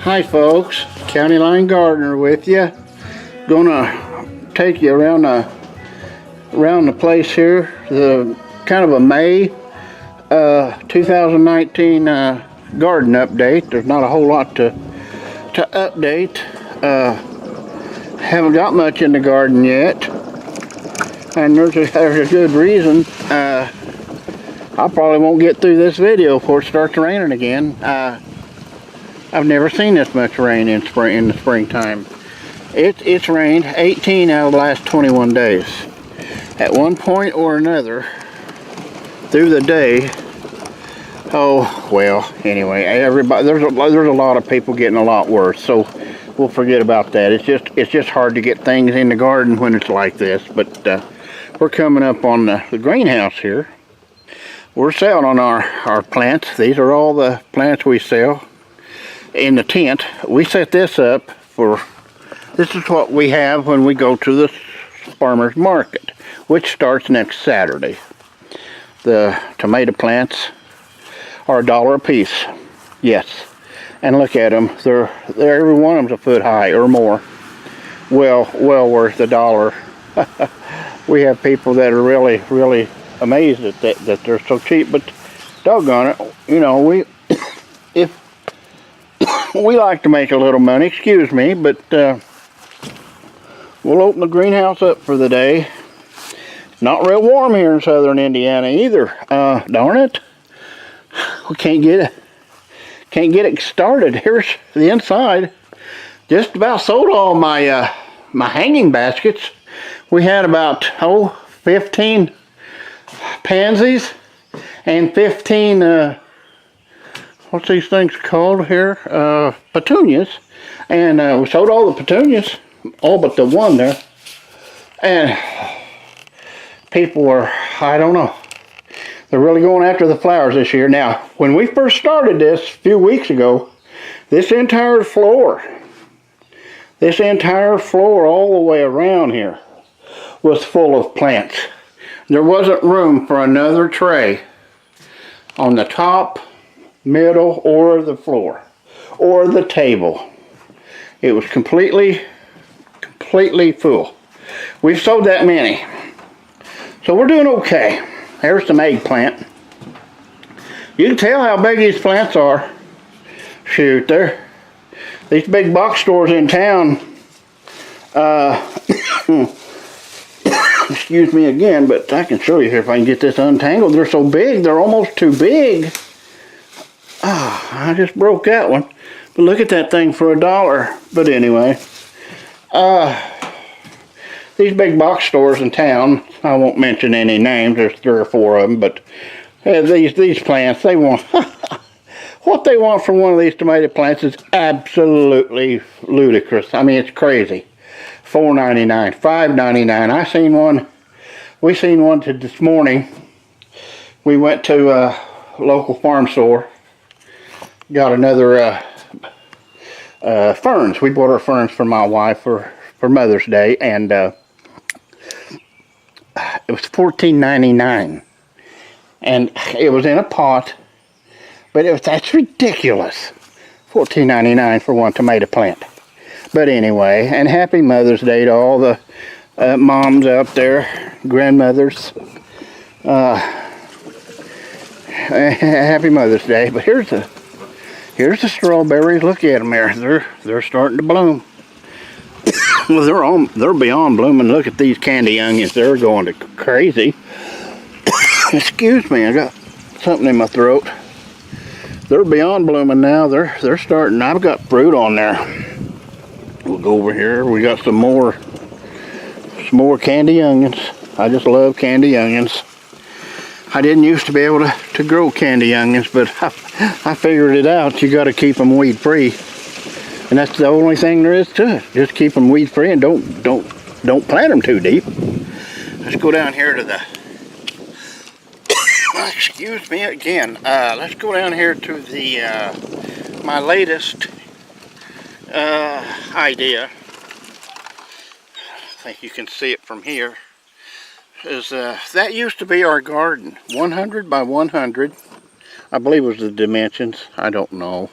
Hi folks, County Line Gardener with you. Gonna take you around the place here. The kind of a May 2019 garden update. There's not a whole lot to update. Haven't got much in the garden yet, and there's a good reason. I probably won't get through this video before it starts raining again. I've never seen this much rain in the springtime. It's rained 18 out of the last 21 days. At one point or another through the day. Oh well. Anyway, everybody there's a lot of people getting a lot worse. So we'll forget about that. It's just hard to get things in the garden when it's like this. But we're coming up on the greenhouse here. We're selling on our plants. These are all the plants we sell. In the tent, we set this up for, this is what we have when we go to the farmer's market, which starts next Saturday. The tomato plants are $1 a piece. Yes, and look at them. They're every one of them's a foot high or more. Well worth $1. We have people that are really amazed at that they're so cheap, but doggone it, you know, we like to make a little money, excuse me, but we'll open the greenhouse up for the day. It's not real warm here in southern Indiana either. Darn it. We can't get it started. Here's the inside. Just about sold all my my hanging baskets. We had about 15 pansies and 15 what's these things called here? Petunias. And we sold all the petunias, all but the one there. And people were, I don't know, they're really going after the flowers this year. Now, when we first started this a few weeks ago, this entire floor all the way around here was full of plants. There wasn't room for another tray on the top, middle, or the floor, or the table. It was completely full. We've sold that many. So we're doing okay. There's some eggplant. You can tell how big these plants are. Shoot, these big box stores in town, excuse me again, but I can show you here if I can get this untangled. They're so big, they're almost too big. Oh, I just broke that one. But look at that thing for $1. But anyway, these big box stores in town, I won't mention any names, there's 3 or 4 of them, but these plants, they want, what they want from one of these tomato plants is absolutely ludicrous. I mean, it's crazy. $4.99, $5.99. We seen one this morning. We went to a local farm store. Got another ferns. We bought our ferns for my wife for Mother's Day, and it was $14.99, and it was in a pot. But that's ridiculous. $14.99 for one tomato plant. But anyway, and happy Mother's Day to all the moms out there, grandmothers. Happy Mother's Day. But here's the strawberries. Look at them there. They're starting to bloom. Well, they're beyond blooming. Look at these candy onions. They're going to crazy. Excuse me, I got something in my throat. They're beyond blooming now. They're starting. I've got fruit on there. We'll go over here. We got some more candy onions. I just love candy onions. I didn't used to be able to grow candy onions, but I figured it out. You got to keep them weed free, and that's the only thing there is to it. Just keep them weed free and don't plant them too deep. Let's go down here to the. Excuse me again. Let's go down here to the my latest idea. I think you can see it from here. Is that used to be our garden, 100 by 100. I believe was the dimensions. I don't know.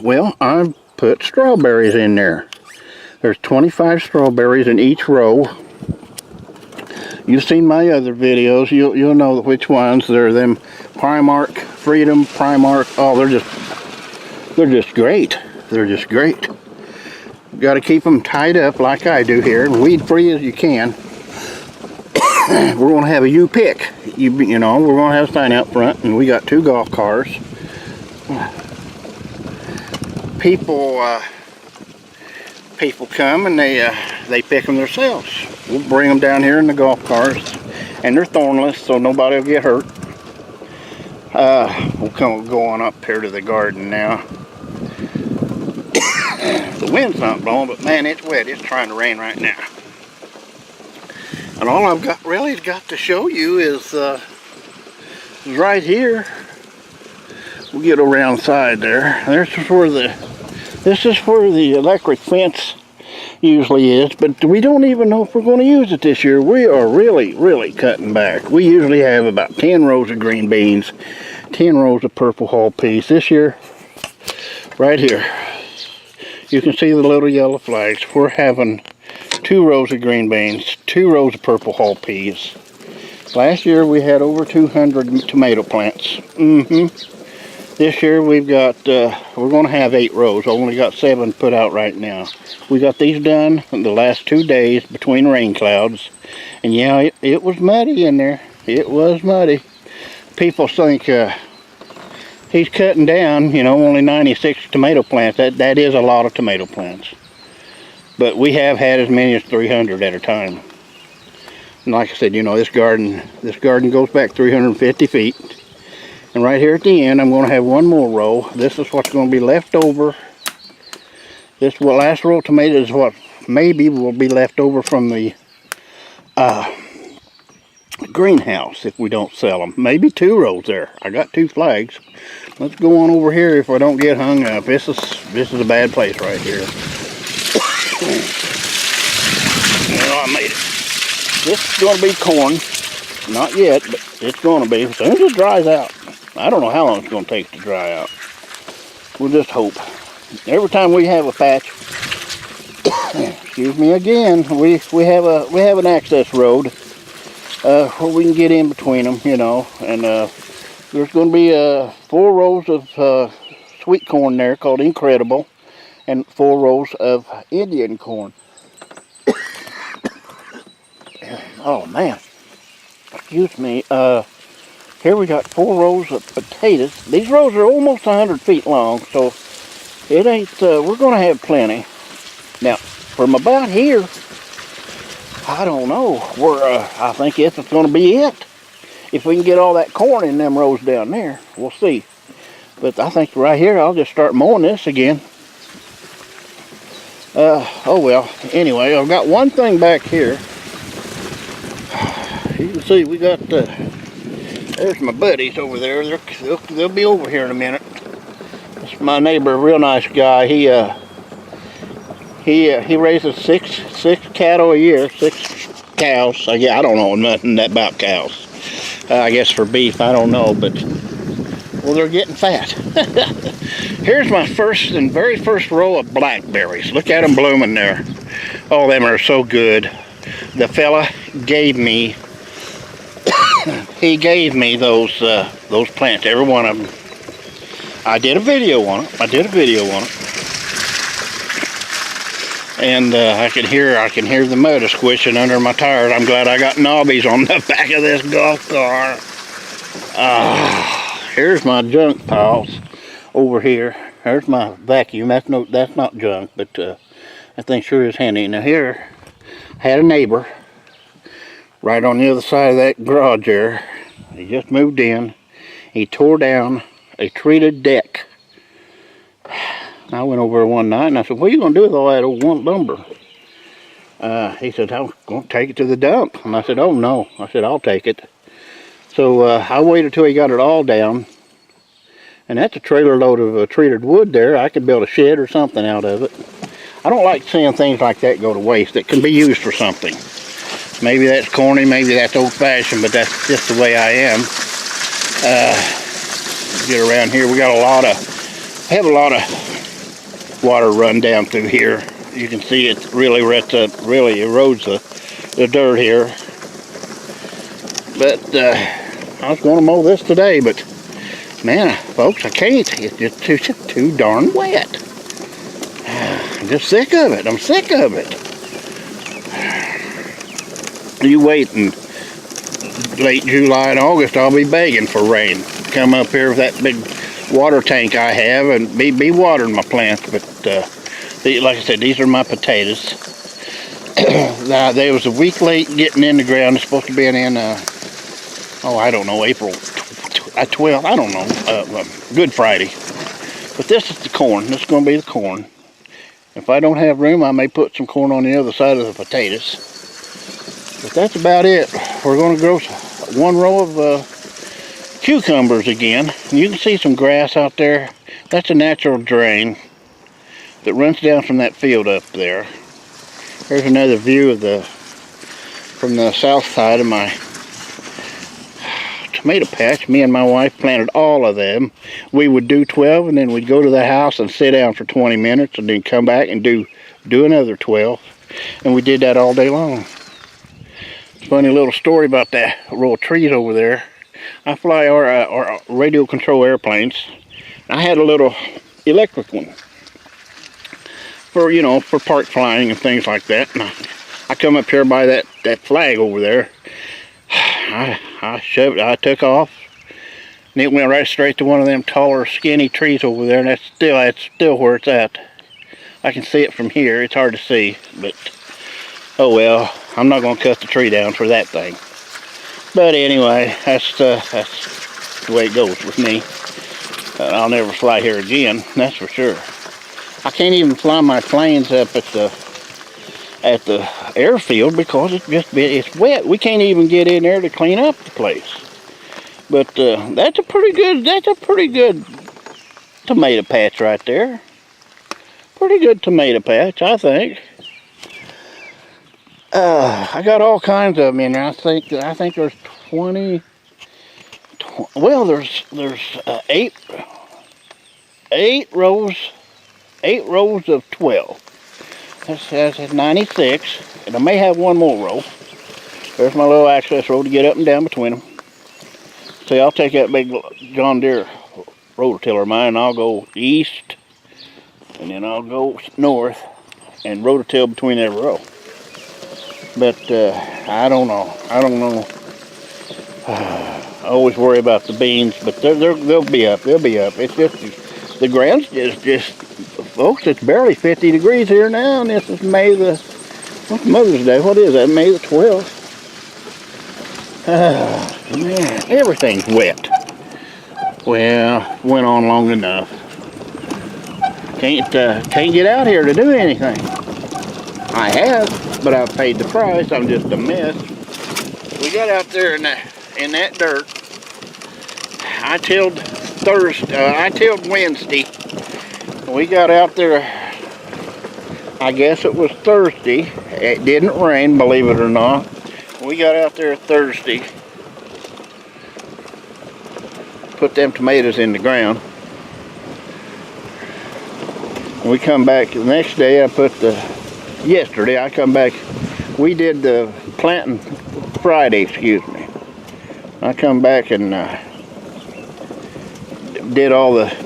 Well, I've put strawberries in there. There's 25 strawberries in each row. You've seen my other videos. You'll know which ones. They're them Primark, Freedom, Primark. Oh, they're just great. They're just great. Got to keep them tied up like I do here, weed free as you can. We're going to have a you pick. You know, we're going to have a sign out front, and we got 2 golf cars. People come and they pick them themselves. We'll bring them down here in the golf cars, and they're thornless, so nobody will get hurt. We'll go on up here to the garden now. The wind's not blowing, but man, it's wet. It's trying to rain right now. And all I've got really got to show you is right here. We'll get around the side there. This is where the electric fence usually is, but we don't even know if we're going to use it this year. We are really cutting back. We usually have about 10 rows of green beans, 10 rows of purple hull peas. This year, right here, you can see the little yellow flags. We're having 2 rows of green beans, 2 rows of purple hull peas. Last year we had over 200 tomato plants. This year we've got, we're going to have 8 rows. I only got 7 put out right now. We got these done in the last 2 days between rain clouds. And yeah, it was muddy in there. It was muddy. People think he's cutting down, you know, only 96 tomato plants. That is a lot of tomato plants. But we have had as many as 300 at a time. And like I said, you know, this garden goes back 350 feet. And right here at the end, I'm going to have 1 more row. This is what's going to be left over. This last row of tomatoes is what maybe will be left over from the greenhouse if we don't sell them. Maybe 2 rows there. I got 2 flags. Let's go on over here if I don't get hung up. This is a bad place right here. Well, I made it. This is going to be corn. Not yet, but it's going to be. As soon as it dries out. I don't know how long it's going to take to dry out. We'll just hope. Every time we have a patch, excuse me again, we have an access road where we can get in between them, you know. And there's going to be 4 rows of sweet corn there called Incredible, and 4 rows of Indian corn. Oh man, excuse me. Here we got 4 rows of potatoes. These rows are almost 100 feet long, so it ain't, we're going to have plenty. Now, from about here, I don't know where, I think this is going to be it. If we can get all that corn in them rows down there, we'll see. But I think right here, I'll just start mowing this again. Oh well, anyway, I've got one thing back here. You can see we got, there's my buddies over there. They'll be over here in a minute. It's my neighbor, a real nice guy. He raises six cattle a year, 6 cows. Yeah, I don't know nothing about cows. I guess for beef, I don't know, but well, they're getting fat. Here's my very first row of blackberries. Look at them blooming there. Oh, them are so good. The fella gave me. He gave me those plants, every one of them. I did a video on it. And I can hear the mud squishing under my tires. I'm glad I got knobbies on the back of this golf car. Here's my junk piles over here. There's my vacuum. That's not junk, but that thing sure is handy. Now here, I had a neighbor right on the other side of that garage there. He just moved in. He tore down a treated deck. I went over there one night and I said, what are you going to do with all that old lumber? He said, I'm going to take it to the dump. And I said, oh no. I said, I'll take it. So I waited till he got it all down. And that's a trailer load of treated wood there. I could build a shed or something out of it. I don't like seeing things like that go to waste that can be used for something. Maybe that's corny, maybe that's old-fashioned, but that's just the way I am. Get around here, we got a lot of I have a lot of water run down through here. You can see it really erodes the dirt here. But I was going to mow this today, but man, folks, I can't. It's just too darn wet. I'm just sick of it. I'm sick of it. You wait in late July and August, I'll be begging for rain. Come up here with that big water tank I have and be watering my plants. But like I said, these are my potatoes. Now, they was a week late getting in the ground. It's supposed to be in I don't know, April 12th, I don't know, Good Friday. But this is the corn. This is going to be the corn. If I don't have room, I may put some corn on the other side of the potatoes. But that's about it. We're going to grow one row of cucumbers again. And you can see some grass out there. That's a natural drain that runs down from that field up there. There's another view of from the south side of my tomato patch. Me and my wife planted all of them. We would do 12 and then we'd go to the house and sit down for 20 minutes and then come back and do another 12. And we did that all day long. Funny little story about that row of trees over there. I fly our radio control airplanes. I had a little electric one for park flying and things like that. And I come up here by that flag over there. I shoved it, I took off, and it went right straight to one of them taller, skinny trees over there, and that's still where it's at. I can see it from here. It's hard to see, but oh well. I'm not going to cut the tree down for that thing. But anyway, that's the way it goes with me. I'll never fly here again, that's for sure. I can't even fly my planes up at the airfield because it's wet. We can't even get in there to clean up the place. But that's a pretty good tomato patch right there. Pretty good tomato patch, I think. I got all kinds of them in there. I think there's 20. Well, there's 8 rows of 12. That's 96, and I may have one more row. There's my little access road to get up and down between them. See, I'll take that big John Deere rototiller of mine, and I'll go east, and then I'll go north, and rototill between every row. But I don't know. I always worry about the beans, but they'll be up. It's just the ground's just folks. It's barely 50 degrees here now, and this is what's Mother's Day? What is that? May the 12th. Man, everything's wet. Well, went on long enough. Can't get out here to do anything. I have, but I've paid the price. I'm just a mess. We got out there in that dirt. I tilled Wednesday. We got out there, I guess it was Thursday. It didn't rain, believe it or not. We got out there Thursday. Put them tomatoes in the ground. We come back the next day. Yesterday I come back. We did the planting Friday, excuse me. I come back and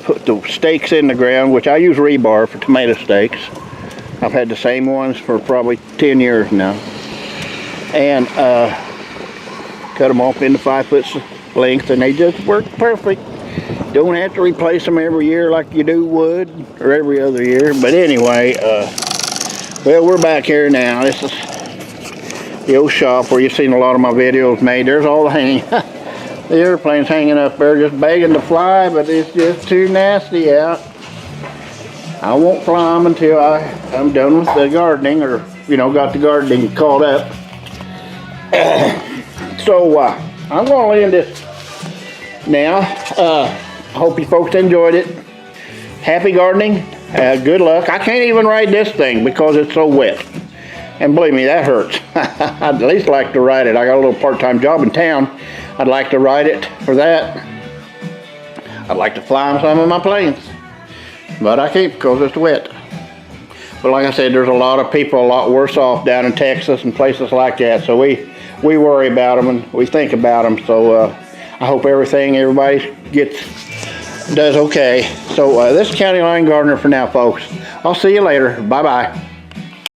put the stakes in the ground, which I use rebar for tomato stakes. I've had the same ones for probably 10 years now. And cut them off into 5 foot length, and they just work perfect. Don't have to replace them every year like you do wood, or every other year. But anyway, well, we're back here now. This is the old shop where you've seen a lot of my videos made. There's all the airplanes hanging up there just begging to fly, but it's just too nasty out. I won't fly them until I'm done with the gardening, or got the gardening caught up. So I'm going to end this now. I hope you folks enjoyed it. Happy gardening. Good luck. I can't even ride this thing because it's so wet. And believe me, that hurts. I'd at least like to ride it. I got a little part-time job in town. I'd like to ride it for that. I'd like to fly on some of my planes. but I keep because it's wet. But like I said, there's a lot of people a lot worse off down in Texas and places like that. So we worry about them and we think about them. So I hope everybody does okay. So this is County Line Gardener for now, folks. I'll see you later. Bye-bye.